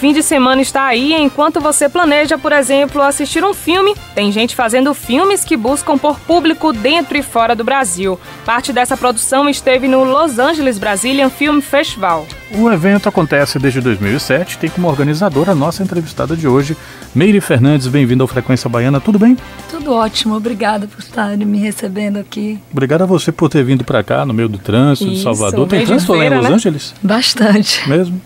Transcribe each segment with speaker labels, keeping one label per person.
Speaker 1: fim de semana está aí e enquanto você planeja, por exemplo, assistir um filme, tem gente fazendo filmes que buscam por público dentro e fora do Brasil. Parte dessa produção esteve no Los Angeles Brazilian Film Festival.
Speaker 2: O evento acontece desde 2007, tem como organizadora a nossa entrevistada de hoje, Meire Fernandes. Bem-vinda ao Frequência Baiana, tudo bem?
Speaker 3: Tudo ótimo, obrigada por estar me recebendo aqui.
Speaker 2: Obrigado a você por ter vindo para cá, no meio do trânsito de Salvador. Tem trânsito lá em Los Angeles?
Speaker 3: Bastante.
Speaker 2: Mesmo?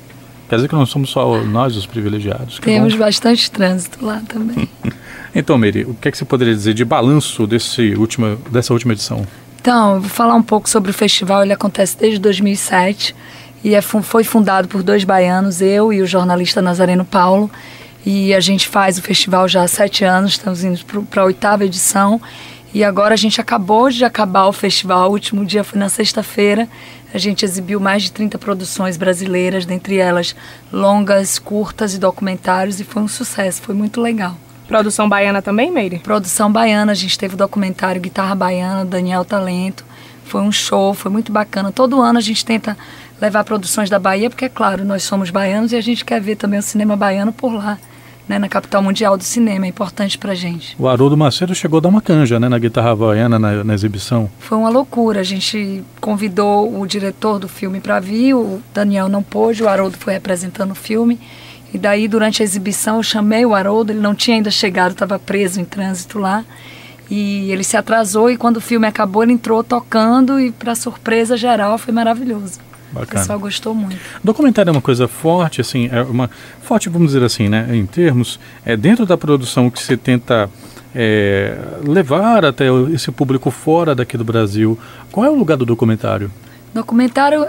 Speaker 2: Quer dizer que não somos só nós os privilegiados.
Speaker 3: Temos bastante trânsito lá também.
Speaker 2: Então, Meire, o que é que você poderia dizer de balanço dessa última edição?
Speaker 3: Então, eu vou falar um pouco sobre o festival. Ele acontece desde 2007 e foi fundado por 2 baianos, eu e o jornalista Nazareno Paulo. E a gente faz o festival já há 7 anos, estamos indo para a 8ª edição. E agora a gente acabou de acabar o festival, o último dia foi na sexta-feira. A gente exibiu mais de 30 produções brasileiras, dentre elas longas, curtas e documentários, e foi um sucesso, foi muito legal.
Speaker 1: Produção baiana também, Meire?
Speaker 3: Produção baiana, a gente teve o documentário Guitarra Baiana, Daniel Talento, foi um show, foi muito bacana. Todo ano a gente tenta levar produções da Bahia, porque é claro, nós somos baianos e a gente quer ver também o cinema baiano por lá. Né, na capital mundial do cinema, é importante pra gente.
Speaker 2: O Haroldo Macedo chegou a dar uma canja, né, na Guitarra Havaiana, na exibição.
Speaker 3: Foi uma loucura, a gente convidou o diretor do filme para vir, o Daniel não pôde, o Haroldo foi representando o filme, e daí durante a exibição eu chamei o Haroldo, ele não tinha ainda chegado, estava preso em trânsito lá, e ele se atrasou, e quando o filme acabou ele entrou tocando, e para surpresa geral foi maravilhoso. Bacana. O pessoal gostou muito.
Speaker 2: O documentário é uma coisa forte, assim, forte, vamos dizer assim, né, em termos, dentro da produção que você tenta levar até esse público fora daqui do Brasil. Qual é o lugar do documentário?
Speaker 3: O documentário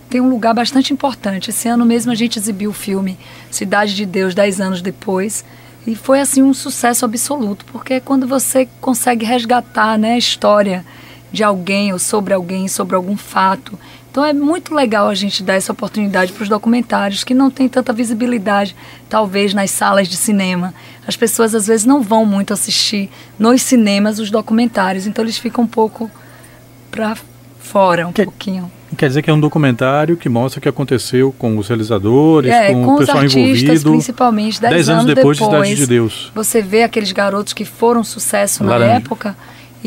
Speaker 3: tem um lugar bastante importante. Esse ano mesmo a gente exibiu o filme Cidade de Deus, 10 anos depois, e foi assim um sucesso absoluto, porque quando você consegue resgatar, né, a história de alguém ou sobre algum fato. Então é muito legal a gente dar essa oportunidade para os documentários que não tem tanta visibilidade, talvez nas salas de cinema. As pessoas às vezes não vão muito assistir nos cinemas os documentários, então eles ficam um pouco para fora, pouquinho.
Speaker 2: Quer dizer que é um documentário que mostra o que aconteceu com os realizadores, com o pessoal
Speaker 3: os artistas,
Speaker 2: envolvido.
Speaker 3: Principalmente 10 anos
Speaker 2: depois de Cidade de Deus.
Speaker 3: Você vê aqueles garotos que foram sucesso na época.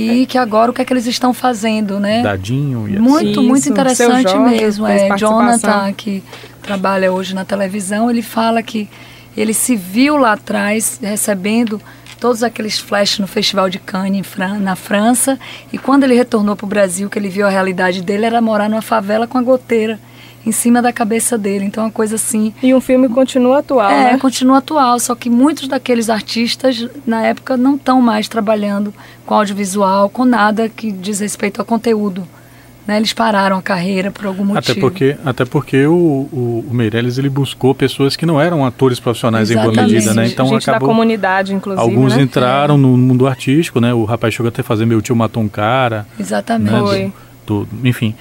Speaker 3: E que agora o que é que eles estão fazendo, né?
Speaker 2: Dadinho e
Speaker 3: muito interessante mesmo. Jonathan, que trabalha hoje na televisão, ele fala que ele se viu lá atrás recebendo todos aqueles flashes no Festival de Cannes na França, e quando ele retornou para o Brasil, que ele viu a realidade dele, era morar numa favela com a goteira em cima da cabeça dele, então uma coisa assim...
Speaker 1: E o filme continua atual, né?
Speaker 3: Continua atual, só que muitos daqueles artistas, na época, não estão mais trabalhando com audiovisual, com nada que diz respeito ao conteúdo, né? Eles pararam a carreira por algum motivo.
Speaker 2: Até porque o Meirelles, ele buscou pessoas que não eram atores profissionais em boa medida, né? Então
Speaker 1: gente
Speaker 2: acabou...
Speaker 1: da comunidade, inclusive,
Speaker 2: alguns
Speaker 1: né?
Speaker 2: entraram no mundo artístico, né? O rapaz chegou até a fazer Meu Tio Matou um Cara.
Speaker 3: Exatamente.
Speaker 2: Né? Enfim...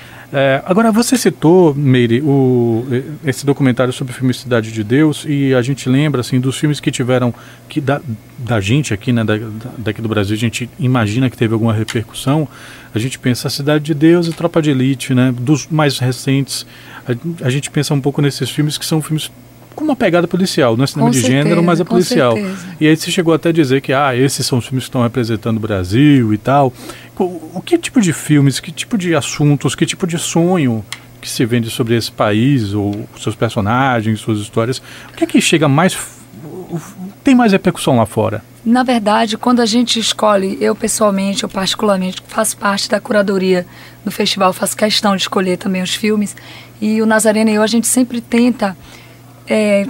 Speaker 2: agora, você citou, Meire, esse documentário sobre o filme Cidade de Deus, e a gente lembra assim, dos filmes que tiveram, da gente aqui, né, daqui do Brasil, a gente imagina que teve alguma repercussão. A gente pensa Cidade de Deus e Tropa de Elite, né, dos mais recentes. A gente pensa um pouco nesses filmes que são filmes com uma pegada policial, não é cinema de gênero, mas é policial. E aí você chegou até a dizer que esses são os filmes que estão representando o Brasil e tal. O que tipo de filmes, que tipo de assuntos, que tipo de sonho que se vende sobre esse país, ou seus personagens, suas histórias, o que é que chega mais, tem mais repercussão lá fora?
Speaker 3: Na verdade, quando a gente escolhe, eu pessoalmente, eu particularmente, faço parte da curadoria do festival, faço questão de escolher também os filmes, e o Nazareno e eu, a gente sempre tenta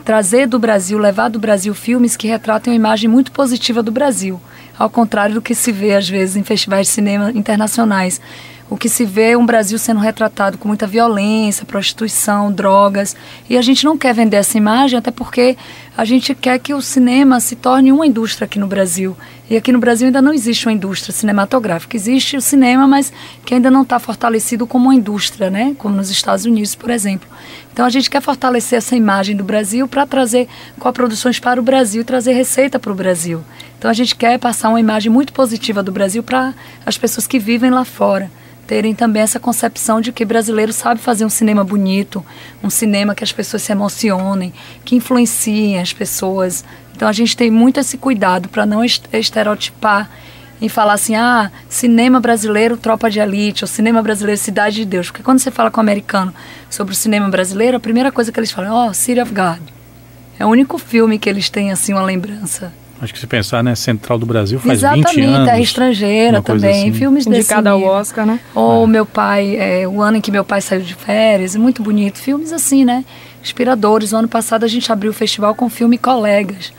Speaker 3: trazer do Brasil, levar do Brasil filmes que retratem uma imagem muito positiva do Brasil, ao contrário do que se vê às vezes em festivais de cinema internacionais. O que se vê é um Brasil sendo retratado com muita violência, prostituição, drogas, e a gente não quer vender essa imagem, até porque a gente quer que o cinema se torne uma indústria aqui no Brasil. E aqui no Brasil ainda não existe uma indústria cinematográfica. Existe o cinema, mas que ainda não está fortalecido como uma indústria, né? Como nos Estados Unidos, por exemplo. Então a gente quer fortalecer essa imagem do Brasil para trazer coproduções para o Brasil e trazer receita para o Brasil. Então a gente quer passar uma imagem muito positiva do Brasil para as pessoas que vivem lá fora terem também essa concepção de que brasileiro sabe fazer um cinema bonito, um cinema que as pessoas se emocionem, que influenciem as pessoas. Então a gente tem muito esse cuidado para não estereotipar e falar assim, cinema brasileiro, Tropa de Elite, ou cinema brasileiro, Cidade de Deus. Porque quando você fala com o americano sobre o cinema brasileiro, a primeira coisa que eles falam, City of God. É o único filme que eles têm, assim, uma lembrança.
Speaker 2: Acho que se pensar, né, Central do Brasil faz 20 anos.
Speaker 3: Exatamente, Terra Estrangeira também, assim. Filmes desse
Speaker 1: indicado ao Oscar, né?
Speaker 3: Ou meu pai, o ano em que meu pai saiu de férias, muito bonito. Filmes assim, né, inspiradores. O ano passado a gente abriu o festival com o filme Colegas.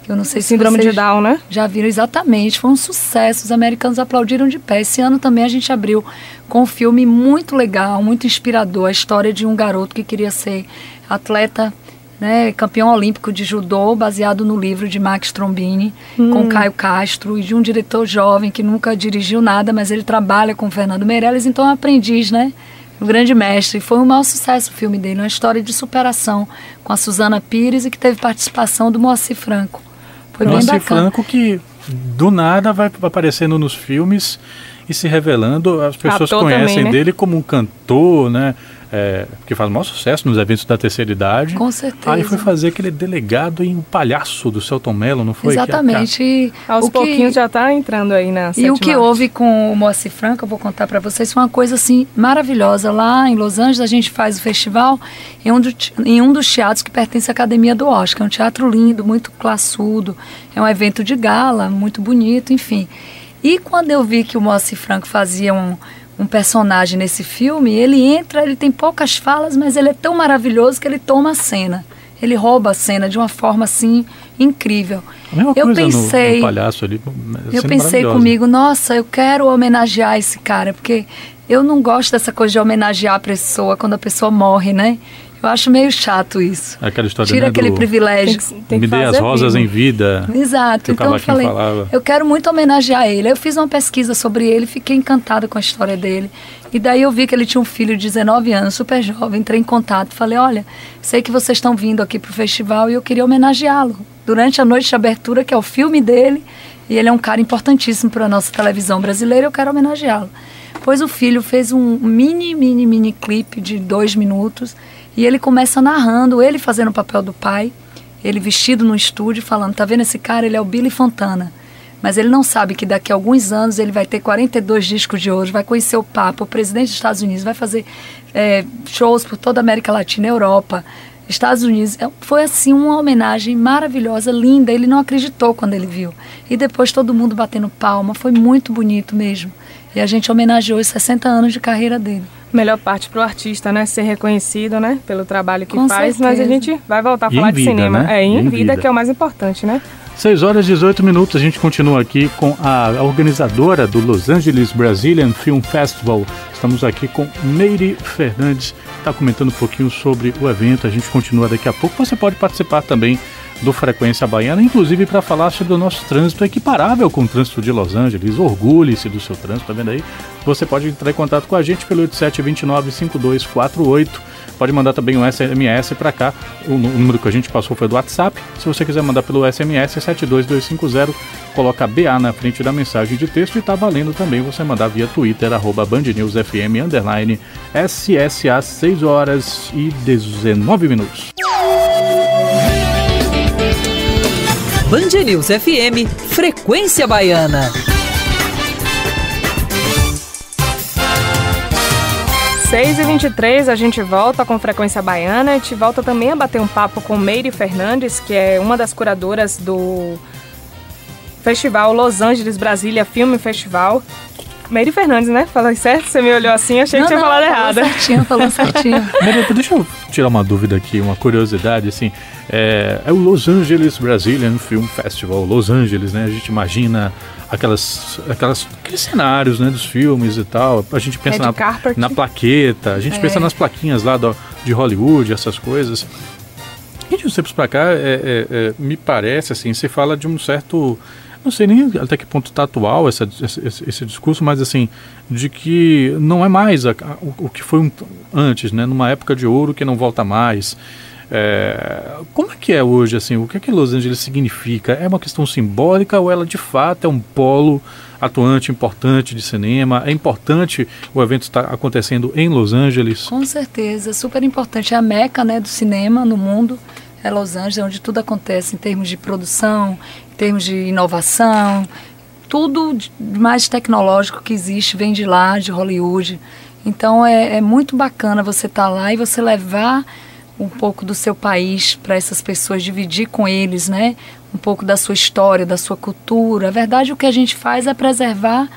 Speaker 3: Eu não sei se
Speaker 1: Síndrome de Down, né?
Speaker 3: Já viram, exatamente. Foi um sucesso, os americanos aplaudiram de pé. Esse ano também a gente abriu com um filme muito legal, muito inspirador. A história de um garoto que queria ser atleta, né, campeão olímpico de judô, baseado no livro de Max Trombini, com Caio Castro, e de um diretor jovem que nunca dirigiu nada, mas ele trabalha com o Fernando Meirelles, então é um aprendiz, né? Um grande mestre. Foi um maior sucesso o filme dele, uma história de superação com a Suzana Pires e que teve participação do Moacir Franco. Foi bem bacana.
Speaker 2: Moacir Franco que do nada vai aparecendo nos filmes e se revelando, as pessoas conhecem também, né? Dele como um cantor, né? Que faz o maior sucesso nos eventos da terceira idade.
Speaker 3: Com certeza.
Speaker 2: Aí foi fazer aquele delegado em O Palhaço do Selton Mello, não foi?
Speaker 3: Exatamente.
Speaker 1: Aos pouquinhos já está entrando aí na sétima.
Speaker 3: E o que houve com o Moacir Franco, eu vou contar para vocês, foi uma coisa assim maravilhosa. Lá em Los Angeles a gente faz o festival em um dos teatros que pertence à Academia do Oscar. É um teatro lindo, muito classudo, é um evento de gala, muito bonito, enfim. E quando eu vi que o Moacir Franco fazia um personagem nesse filme, ele tem poucas falas, mas ele é tão maravilhoso que ele toma a cena. Ele rouba a cena de uma forma, assim, incrível.
Speaker 2: A mesma coisa no Palhaço ali.
Speaker 3: Eu pensei comigo, nossa, eu quero homenagear esse cara, porque eu não gosto dessa coisa de homenagear a pessoa quando a pessoa morre, né? Eu acho meio chato isso.
Speaker 2: Aquela história,
Speaker 3: tira aquele privilégio.
Speaker 2: Tem que me dê as rosas em vida.
Speaker 3: Exato. Então eu falei, eu quero muito homenagear ele. Eu fiz uma pesquisa sobre ele, fiquei encantada com a história dele. E daí eu vi que ele tinha um filho de 19 anos, super jovem. Entrei em contato, falei, olha, sei que vocês estão vindo aqui pro festival e eu queria homenageá-lo. Durante a noite de abertura, que é o filme dele, e ele é um cara importantíssimo para a nossa televisão brasileira, eu quero homenageá-lo. Pois o filho fez um mini clipe de 2 minutos. E ele começa narrando, ele fazendo o papel do pai, ele vestido no estúdio, falando, tá vendo esse cara? Ele é o Billy Fontana. Mas ele não sabe que daqui a alguns anos ele vai ter 42 discos de ouro, vai conhecer o Papa, o presidente dos Estados Unidos, vai fazer shows por toda a América Latina, Europa, Estados Unidos. Foi assim uma homenagem maravilhosa, linda, ele não acreditou quando ele viu. E depois todo mundo batendo palma, foi muito bonito mesmo. E a gente homenageou os 60 anos de carreira dele.
Speaker 1: Melhor parte para o artista, né? Ser reconhecido, né? Pelo trabalho que
Speaker 3: Com
Speaker 1: faz.
Speaker 3: certeza.
Speaker 1: Mas a gente vai voltar a falar de cinema.
Speaker 2: Né?
Speaker 1: Em vida, que é o mais importante, né?
Speaker 2: 6h18. A gente continua aqui com a organizadora do Los Angeles Brazilian Film Festival. Estamos aqui com Meire Fernandes, está comentando um pouquinho sobre o evento. A gente continua daqui a pouco. Você pode participar também do Frequência Baiana, inclusive para falar sobre o nosso trânsito equiparável com o trânsito de Los Angeles. Orgulhe-se do seu trânsito, tá vendo aí? Você pode entrar em contato com a gente pelo 8729-5248. Pode mandar também um SMS para cá. O número que a gente passou foi do WhatsApp. Se você quiser mandar pelo SMS, 72250, coloca BA na frente da mensagem de texto, e tá valendo também você mandar via Twitter, @BandNewsFM, _SSA, 6h19.
Speaker 4: Band News FM, Frequência Baiana.
Speaker 1: 6h23, a gente volta com Frequência Baiana. A gente volta também a bater um papo com Meire Fernandes, que é uma das curadoras do Festival Los Angeles Brasília Film Festival. Meire Fernandes, né? Falei certo? Você me olhou assim, achei que tinha falado errado.
Speaker 3: Falou certinho.
Speaker 2: Meire, deixa eu tirar uma dúvida aqui, uma curiosidade, assim. É o Los Angeles Brazilian Film Festival, Los Angeles, né? A gente imagina aqueles cenários, né, dos filmes e tal. A gente pensa na plaqueta, a gente pensa nas plaquinhas lá de Hollywood, essas coisas. E de uns tempos pra cá, me parece, assim, se fala de um certo... Não sei nem até que ponto está atual esse discurso, mas assim, de que não é mais o que foi antes, né? Numa época de ouro que não volta mais. Como é que é hoje, assim, o que é que Los Angeles significa? É uma questão simbólica ou ela de fato é um polo atuante, importante de cinema? É importante o evento estar acontecendo em Los Angeles?
Speaker 3: Com certeza, super importante. É a meca, né, do cinema no mundo. É Los Angeles, onde tudo acontece em termos de produção, em termos de inovação. Tudo mais tecnológico que existe vem de lá, de Hollywood. Então é muito bacana você estar lá e você levar um pouco do seu país para essas pessoas, dividir com eles, né? Um pouco da sua história, da sua cultura. A verdade, o que a gente faz é preservar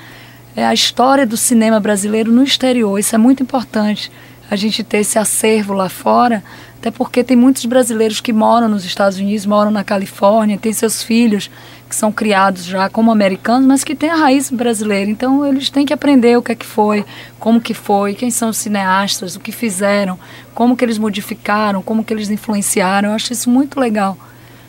Speaker 3: a história do cinema brasileiro no exterior. Isso é muito importante, a gente ter esse acervo lá fora, até porque tem muitos brasileiros que moram nos Estados Unidos, moram na Califórnia, têm seus filhos que são criados já como americanos, mas que têm a raiz brasileira. Então eles têm que aprender o que é que foi, como que foi, quem são os cineastas, o que fizeram, como que eles modificaram, como que eles influenciaram. Eu acho isso muito legal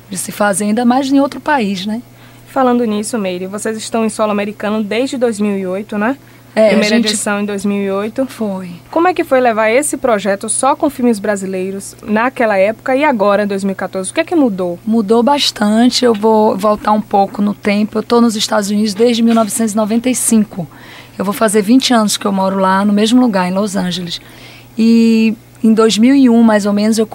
Speaker 3: de se fazer, ainda mais em outro país, né?
Speaker 1: Falando nisso, Meire, vocês estão em solo americano desde 2008, né? Primeira edição em 2008.
Speaker 3: Foi.
Speaker 1: Como é que foi levar esse projeto só com filmes brasileiros naquela época e agora, em 2014? O que é que mudou?
Speaker 3: Mudou bastante. Eu vou voltar um pouco no tempo. Eu estou nos Estados Unidos desde 1995. Eu vou fazer 20 anos que eu moro lá, no mesmo lugar, em Los Angeles. E em 2001, mais ou menos, eu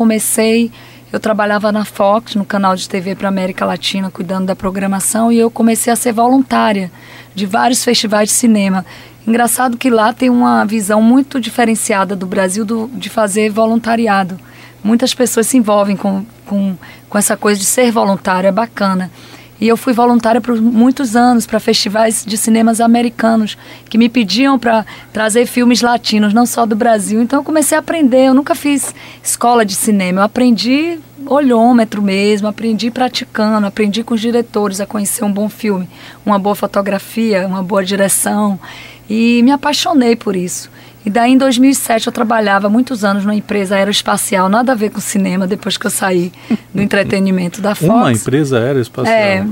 Speaker 3: trabalhava na Fox, no canal de TV para América Latina, cuidando da programação, e eu comecei a ser voluntária de vários festivais de cinema. Engraçado que lá tem uma visão muito diferenciada do Brasil de fazer voluntariado. Muitas pessoas se envolvem com essa coisa de ser voluntário, é bacana. E eu fui voluntária por muitos anos para festivais de cinemas americanos, que me pediam para trazer filmes latinos, não só do Brasil. Então eu comecei a aprender, eu nunca fiz escola de cinema, eu aprendi olhômetro mesmo, aprendi praticando, aprendi com os diretores a conhecer um bom filme, uma boa fotografia, uma boa direção, e me apaixonei por isso. E daí em 2007 eu trabalhava muitos anos numa empresa aeroespacial, nada a ver com cinema, depois que eu saí do entretenimento da Fox.
Speaker 2: Uma empresa aeroespacial?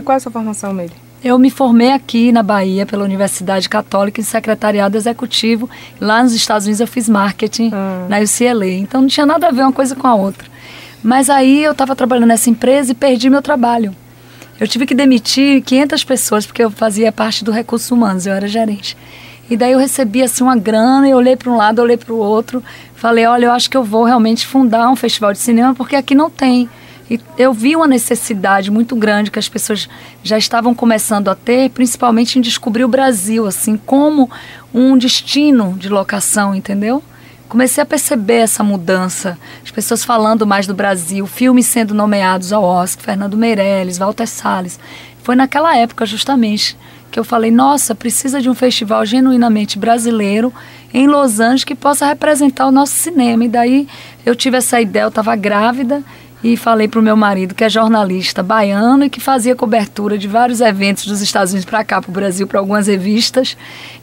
Speaker 1: Qual é a sua formação, Meire?
Speaker 3: Eu me formei aqui na Bahia pela Universidade Católica em secretariado executivo. Lá nos Estados Unidos eu fiz marketing na UCLA, então não tinha nada a ver uma coisa com a outra. Mas aí eu estava trabalhando nessa empresa e perdi meu trabalho. Eu tive que demitir 500 pessoas porque eu fazia parte do recursos humanos, eu era gerente. E daí eu recebi assim uma grana, eu olhei para um lado, olhei para o outro, falei, olha, eu acho que eu vou realmente fundar um festival de cinema porque aqui não tem. E eu vi uma necessidade muito grande que as pessoas já estavam começando a ter, principalmente em descobrir o Brasil, assim, como um destino de locação, entendeu? Comecei a perceber essa mudança, as pessoas falando mais do Brasil, filmes sendo nomeados ao Oscar, Fernando Meirelles, Walter Salles. Foi naquela época justamente que eu falei, nossa, precisa de um festival genuinamente brasileiro em Los Angeles que possa representar o nosso cinema. E daí eu tive essa ideia, eu estava grávida e falei para o meu marido, que é jornalista baiano e que fazia cobertura de vários eventos dos Estados Unidos para cá, para o Brasil, para algumas revistas.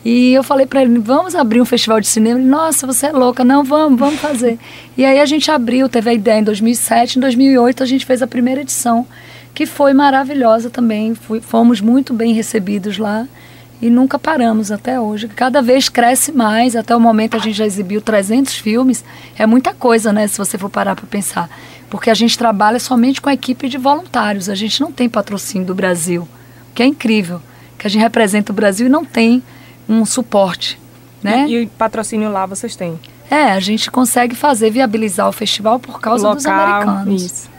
Speaker 3: E eu falei para ele, vamos abrir um festival de cinema? Ele, nossa, você é louca. Não, vamos fazer. E aí a gente abriu, teve a ideia em 2007, em 2008 a gente fez a primeira edição, que foi maravilhosa também, fomos muito bem recebidos lá e nunca paramos até hoje. Cada vez cresce mais, até o momento a gente já exibiu 300 filmes, é muita coisa, né, se você for parar para pensar, porque a gente trabalha somente com a equipe de voluntários, a gente não tem patrocínio do Brasil, que é incrível, que a gente representa o Brasil e não tem um suporte, né?
Speaker 1: E o patrocínio lá vocês têm?
Speaker 3: A gente consegue viabilizar o festival por causa dos americanos.
Speaker 1: Isso.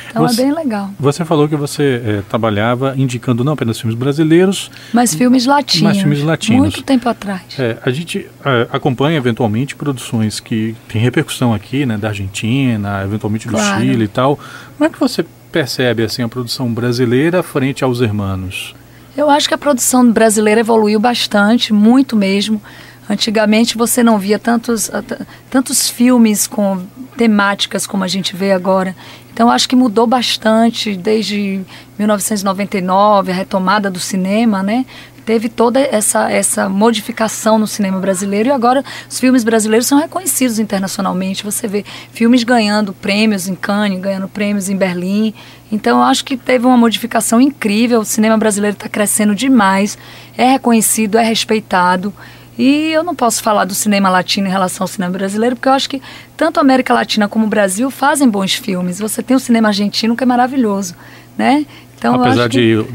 Speaker 3: Então é bem legal.
Speaker 2: Você falou que você trabalhava indicando não apenas filmes brasileiros,
Speaker 3: mas filmes latinos.
Speaker 2: Mas filmes latinos.
Speaker 3: Muito tempo atrás.
Speaker 2: A gente acompanha eventualmente produções que têm repercussão aqui, né, da Argentina, eventualmente do Chile e tal. Como é que você percebe assim a produção brasileira frente aos hermanos?
Speaker 3: Eu acho que a produção brasileira evoluiu bastante, muito mesmo. Antigamente você não via tantos filmes com temáticas como a gente vê agora. Então acho que mudou bastante desde 1999, a retomada do cinema, né? Teve toda essa modificação no cinema brasileiro e agora os filmes brasileiros são reconhecidos internacionalmente. Você vê filmes ganhando prêmios em Cannes, ganhando prêmios em Berlim. Então eu acho que teve uma modificação incrível. O cinema brasileiro está crescendo demais, é reconhecido, é respeitado. E eu não posso falar do cinema latino em relação ao cinema brasileiro, porque eu acho que tanto a América Latina como o Brasil fazem bons filmes. Você tem o cinema argentino que é maravilhoso, né? Então,
Speaker 2: apesar de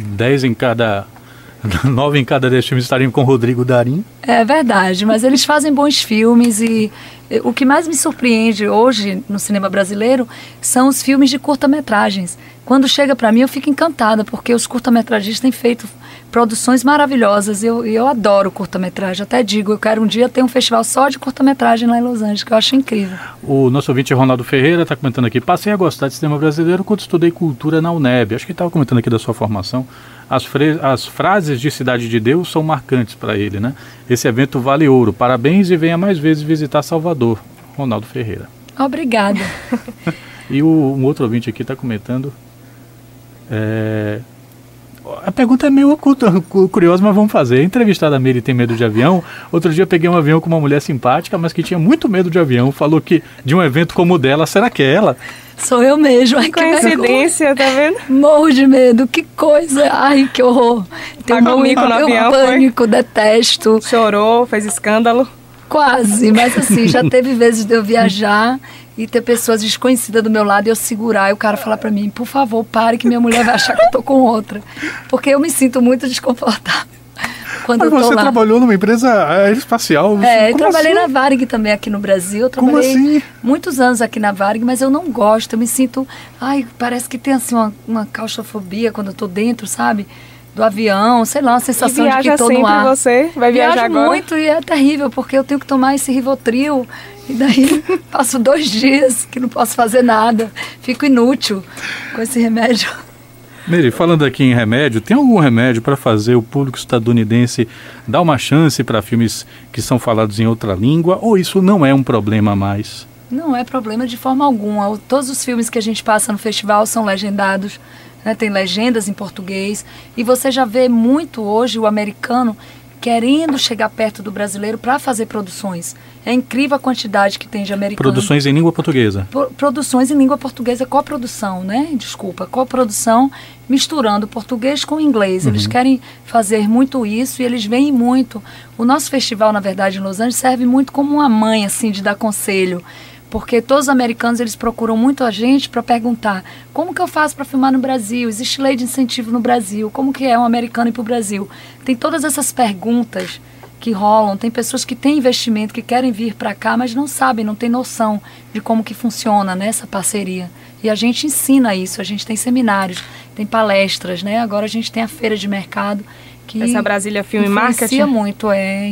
Speaker 2: 9 em cada 10 filmes estarem com Rodrigo Darín.
Speaker 3: É verdade, mas eles fazem bons filmes e o que mais me surpreende hoje no cinema brasileiro são os filmes de curta-metragens. Quando chega para mim eu fico encantada, porque os curta-metragistas têm feito produções maravilhosas e eu adoro curta-metragem. Até digo, eu quero um dia ter um festival só de curta-metragem lá em Los Angeles, que eu acho incrível.
Speaker 2: O nosso ouvinte Ronaldo Ferreira está comentando aqui: passei a gostar de cinema brasileiro quando estudei cultura na UNEB. Acho que ele estava comentando aqui da sua formação. As frases de Cidade de Deus são marcantes para ele, né? Esse evento vale ouro. Parabéns e venha mais vezes visitar Salvador. Ronaldo Ferreira.
Speaker 3: Obrigada.
Speaker 2: E um outro ouvinte aqui está comentando. A pergunta é meio curiosa, mas vamos fazer. A entrevistada Meire tem medo de avião. Outro dia eu peguei um avião com uma mulher simpática, mas que tinha muito medo de avião. Falou que de um evento como o dela, será que é ela?
Speaker 3: Sou eu mesmo. Ai,
Speaker 1: coincidência, tá vendo?
Speaker 3: Morro de medo, que coisa. Ai, que horror.
Speaker 1: Pagou mico no avião,
Speaker 3: pânico, foi? Detesto.
Speaker 1: Chorou, fez escândalo?
Speaker 3: Quase, mas assim, já teve vezes de eu viajar e ter pessoas desconhecidas do meu lado e eu segurar e o cara falar pra mim: por favor, pare que minha mulher vai achar que eu tô com outra. Porque eu me sinto muito desconfortável quando
Speaker 2: mas
Speaker 3: eu tô
Speaker 2: você
Speaker 3: lá.
Speaker 2: Trabalhou numa empresa aeroespacial?
Speaker 3: Eu trabalhei na Varig também aqui no Brasil. Eu trabalhei muitos anos aqui na Varig, mas eu não gosto. Eu me sinto, parece que tem assim uma claustrofobia quando eu tô dentro, sabe? Do avião, sei lá, uma sensação de que estou no ar.
Speaker 1: Você vai viajar agora?
Speaker 3: Muito e é terrível, porque eu tenho que tomar esse Rivotril e daí passo 2 dias que não posso fazer nada. Fico inútil com esse remédio.
Speaker 2: Meire, falando aqui em remédio, tem algum remédio para fazer o público estadunidense dar uma chance para filmes que são falados em outra língua, ou isso não é um problema mais?
Speaker 3: Não é problema de forma alguma. Todos os filmes que a gente passa no festival são legendados, né? Tem legendas em português, e você já vê muito hoje o americano querendo chegar perto do brasileiro para fazer produções. É incrível a quantidade que tem de americanos.
Speaker 2: Produções em língua portuguesa.
Speaker 3: Produções em língua portuguesa, coprodução, né? Desculpa, coprodução, misturando português com inglês. Eles querem fazer muito isso e eles veem muito. O nosso festival, na verdade, em Los Angeles, serve muito como uma mãe, assim, de dar conselho. Porque todos os americanos, eles procuram muito a gente para perguntar: como que eu faço para filmar no Brasil? Existe lei de incentivo no Brasil? Como que é um americano ir para o Brasil? Tem todas essas perguntas que rolam. Tem pessoas que têm investimento, que querem vir para cá, mas não sabem, não têm noção de como que funciona, né, essa parceria. E a gente ensina isso, a gente tem seminários, tem palestras, né? Agora a gente tem a feira de mercado, que
Speaker 1: essa Brasília Film Marketing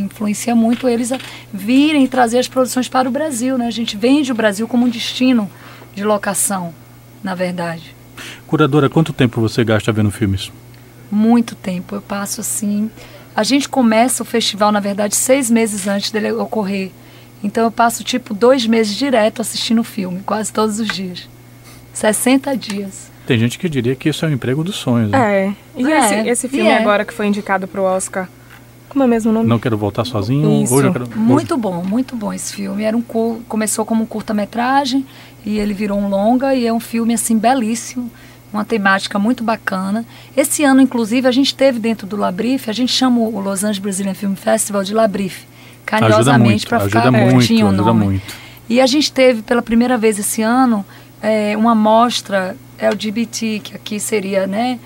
Speaker 3: influencia muito eles a virem e trazer as produções para o Brasil, né? A gente vende o Brasil como um destino de locação, na verdade.
Speaker 2: Curadora, quanto tempo você gasta vendo filmes?
Speaker 3: Muito tempo, eu passo assim... A gente começa o festival, na verdade, 6 meses antes dele ocorrer. Então eu passo tipo 2 meses direto assistindo o filme, quase todos os dias. 60 dias.
Speaker 2: Tem gente que diria que isso é um emprego dos sonhos, né?
Speaker 1: E esse filme agora que foi indicado para o Oscar, como é mesmo o nome?
Speaker 2: Não Quero Voltar Sozinho.
Speaker 1: Isso.
Speaker 2: Hoje eu quero...
Speaker 3: Muito bom esse filme. Começou como um curta-metragem e ele virou um longa e é um filme assim belíssimo, uma temática muito bacana. Esse ano, inclusive, a gente teve dentro do Labrif, a gente chama o Los Angeles Brazilian Film Festival de Labrif, carinhosamente, para ficar curtinho o nome.
Speaker 2: Ajuda muito.
Speaker 3: E a gente teve pela primeira vez esse ano uma mostra LGBT, que aqui seria, né,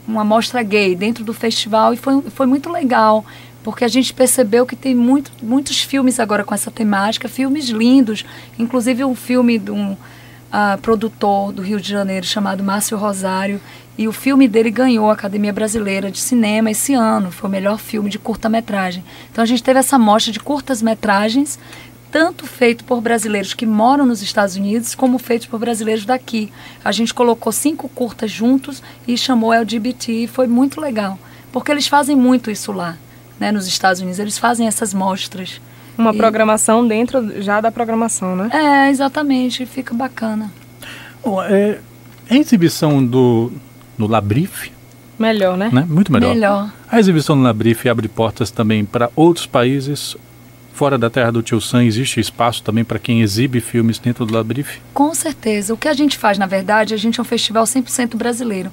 Speaker 3: uma mostra gay dentro do festival, e foi muito legal, porque a gente percebeu que tem muitos filmes agora com essa temática, filmes lindos, inclusive um filme de um produtor do Rio de Janeiro chamado Márcio Rosário, e o filme dele ganhou a Academia Brasileira de Cinema esse ano, foi o melhor filme de curta-metragem. Então a gente teve essa mostra de curtas-metragens, tanto feito por brasileiros que moram nos Estados Unidos, como feito por brasileiros daqui. A gente colocou 5 curtas juntos e chamou LGBT, e foi muito legal, porque eles fazem muito isso lá, né, nos Estados Unidos, eles fazem essas mostras.
Speaker 1: Uma programação dentro já da programação, né?
Speaker 3: Exatamente, fica bacana.
Speaker 2: Bom, a exibição no Labrif...
Speaker 1: Melhor, né?
Speaker 2: Muito melhor.
Speaker 3: Melhor.
Speaker 2: A exibição no Labrif abre portas também para outros países. Fora da terra do Tio Sam, existe espaço também para quem exibe filmes dentro do Labrif?
Speaker 3: Com certeza. O que a gente faz, na verdade, a gente é um festival 100% brasileiro.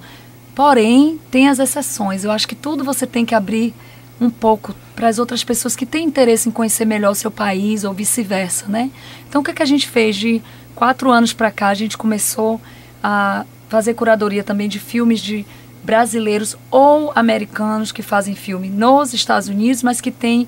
Speaker 3: Porém, tem as exceções. Eu acho que tudo você tem que abrir um pouco para as outras pessoas que têm interesse em conhecer melhor o seu país ou vice-versa, né? Então, o que a gente fez? De 4 anos para cá, a gente começou a fazer curadoria também de filmes de brasileiros ou americanos que fazem filme nos Estados Unidos, mas que tem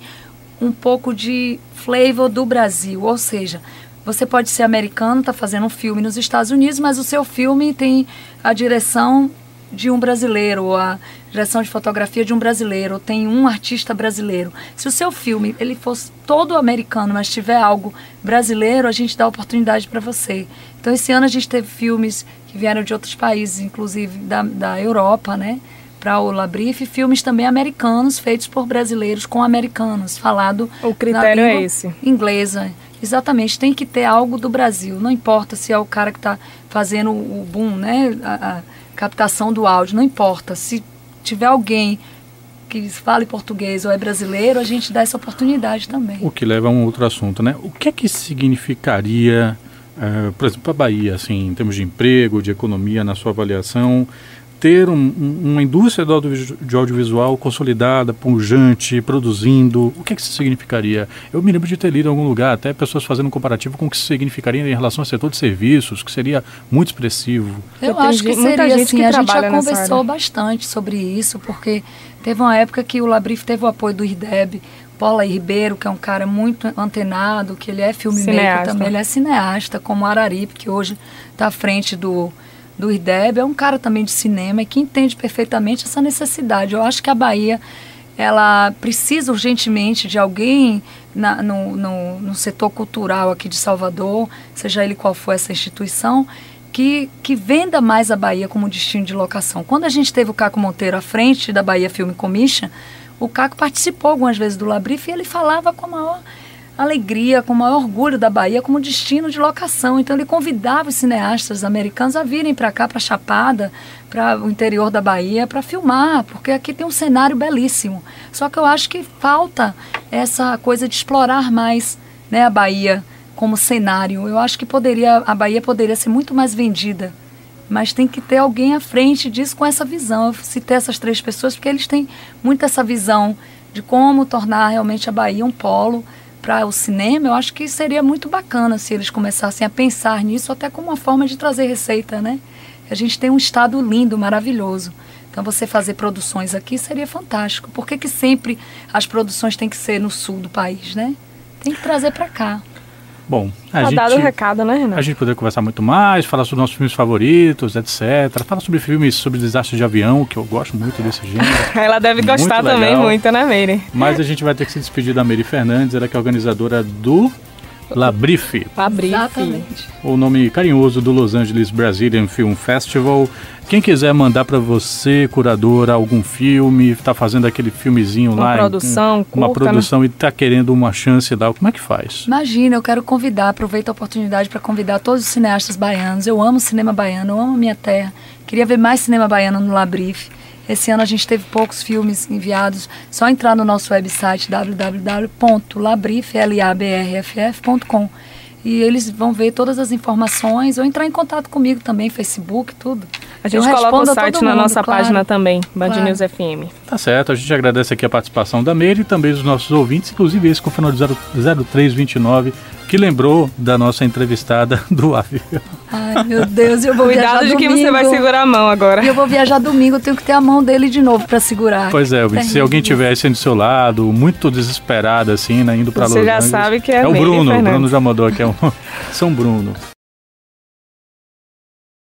Speaker 3: um pouco de flavor do Brasil, ou seja, você pode ser americano, está fazendo um filme nos Estados Unidos, mas o seu filme tem a direção de um brasileiro, ou a direção de fotografia de um brasileiro, ou tem um artista brasileiro. Se o seu filme ele fosse todo americano, mas tiver algo brasileiro, a gente dá oportunidade para você. Então, esse ano a gente teve filmes que vieram de outros países, inclusive da Europa, né? Para o Labrife, filmes também americanos, feitos por brasileiros com americanos, falado
Speaker 1: o critério
Speaker 3: na língua
Speaker 1: é esse.
Speaker 3: Inglesa. Exatamente, tem que ter algo do Brasil. Não importa se é o cara que está fazendo o boom, né? A captação do áudio, não importa. Se tiver alguém que fale português ou é brasileiro, a gente dá essa oportunidade também.
Speaker 2: O que leva a um outro assunto, né? O que é que significaria, por exemplo, a Bahia, assim, em termos de emprego, de economia, na sua avaliação, ter uma indústria de audiovisual consolidada, pujante, produzindo? O que é que isso significaria? Eu me lembro de ter lido em algum lugar, até pessoas fazendo um comparativo com o que isso significaria em relação ao setor de serviços, que seria muito expressivo.
Speaker 3: Eu acho que seria assim, a gente já conversou bastante sobre isso, porque teve uma época que o Labrife teve o apoio do IRDEB, Paula Ribeiro, que é um cara muito antenado, que ele é filmmaker também, ele é cineasta, como o Araripe, que hoje está à frente do IRDEB, é um cara também de cinema e que entende perfeitamente essa necessidade. Eu acho que a Bahia, ela precisa urgentemente de alguém no setor cultural aqui de Salvador, seja ele qual for essa instituição, que venda mais a Bahia como destino de locação. Quando a gente teve o Caco Monteiro à frente da Bahia Film Commission, o Caco participou algumas vezes do Labrife e ele falava com a maior alegria, com o maior orgulho da Bahia como destino de locação. Então ele convidava os cineastas americanos a virem para cá, para Chapada, para o interior da Bahia, para filmar, porque aqui tem um cenário belíssimo. Só que eu acho que falta essa coisa de explorar mais, né, a Bahia como cenário. Eu acho que a Bahia poderia ser muito mais vendida, mas tem que ter alguém à frente disso com essa visão. Eu citei essas 3 pessoas porque eles têm muito essa visão de como tornar realmente a Bahia um polo para o cinema. Eu acho que seria muito bacana se eles começassem a pensar nisso até como uma forma de trazer receita, né? A gente tem um estado lindo, maravilhoso. Então, você fazer produções aqui seria fantástico. Por que sempre as produções têm que ser no sul do país, né? Tem que trazer para cá.
Speaker 2: Bom,
Speaker 1: dado o recado, né, Renato?
Speaker 2: A gente poderia conversar muito mais, falar sobre nossos filmes favoritos, etc. Falar sobre filmes sobre desastres de avião, que eu gosto muito desse gênero.
Speaker 1: Ela deve gostar também muito, né, Meire?
Speaker 2: Mas a gente vai ter que se despedir da Meire Fernandes, ela que é organizadora do Labrife.
Speaker 3: Exatamente.
Speaker 2: O nome carinhoso do Los Angeles Brazilian Film Festival. Quem quiser mandar para você, curadora, algum filme, está fazendo aquele filmezinho lá, uma produção, né? E está querendo uma chance lá, como é que faz?
Speaker 3: Imagina, eu quero convidar, aproveito a oportunidade para convidar todos os cineastas baianos. Eu amo cinema baiano, eu amo a minha terra. Queria ver mais cinema baiano no Labrife. Esse ano a gente teve poucos filmes enviados. Só entrar no nosso website www.labriff.com e eles vão ver todas as informações ou entrar em contato comigo também, Facebook, tudo.
Speaker 1: A gente coloca o site na nossa página também, Band News FM.
Speaker 2: Tá certo, a gente agradece aqui a participação da Meire e também dos nossos ouvintes, inclusive esse com o final de 0329, que lembrou da nossa entrevistada do avião.
Speaker 3: Ai, meu Deus, eu vou viajar domingo.
Speaker 1: Cuidado de que você vai segurar a mão agora.
Speaker 3: E eu vou viajar domingo, eu tenho que ter a mão dele de novo para segurar.
Speaker 2: Pois é, se alguém tivesse do seu lado, muito desesperado assim, né, indo para Los Angeles.
Speaker 1: Você já sabe que é
Speaker 2: o Bruno já mandou aqui, São Bruno.